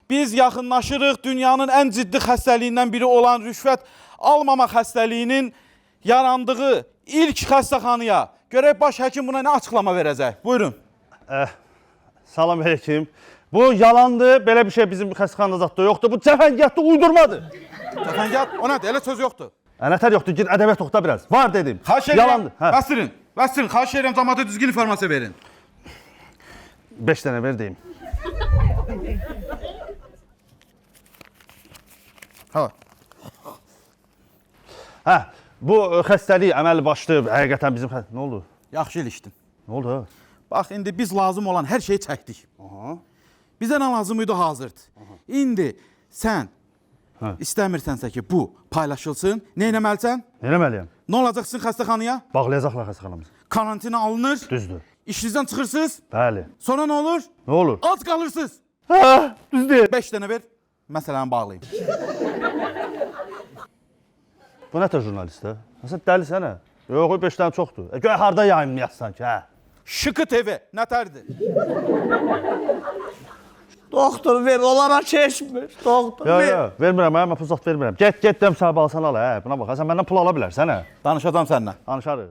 Biz yaxınlaşırıq dünyanın ən ciddi xəstəliyindən biri olan rüşvət almama xəstəliyinin yarandığı ilk xəstəxanaya. Görək baş həkim buna nə açıqlama verəcək? Buyurun. Salam aleyküm. Bu yalandır, belə bir şey bizim xəstəxanada zatda yoxdur. Bu cəfəngiyatdır, uydurmadır. Cəfəngiyat, o nədir? Elə söz yoxdur. Nətər yoxdur, gir ədəbiyyat oxuda biraz. Var dedim. Xahiş edirəm, Yalandır. Bəstirin, xahiş edirəm, cəmaata düzgün informasiya verin. 5 dənə ver deyim. Bu xəstəlik əməli başlayıb, həqiqətən bizim Nə oldu? Yaxşı ilişdin. Nə oldu? Bax, indi biz lazım olan hər şeyi çəkdik. Bizə nə lazım idi hazırdır. İndi sən istəmirsənsə ki, bu paylaşılsın, nə etməlisən? Nə eləməliyəm? Nə olacaqsın xəstəxanaya? Bağlayacaqlar xəstəxanamızı. Karantina alınır. Düzdür. İşinizdən çıxırsınız. Bəli. Sonra nə olur? Nə olur? Ac qalırsınız. Düzdür. 5 dənə ver, məsələni bağlayın. Bu nətər jurnalistə? Sən dəlisənə? Yox, 5 dənə çoxdur. Göy harda yayınlayasın ki, hə? Şıkı TV, nətərdir? Doktor ver, onlara keçmir. Doktor ver. Yox, vermirəm, mən pul zat vermirəm. Get, dem sənə balsan al, hə? Buna bax, sən məndən pul ala bilərsən, hə? Danışacağım səninlə. Danışarıq.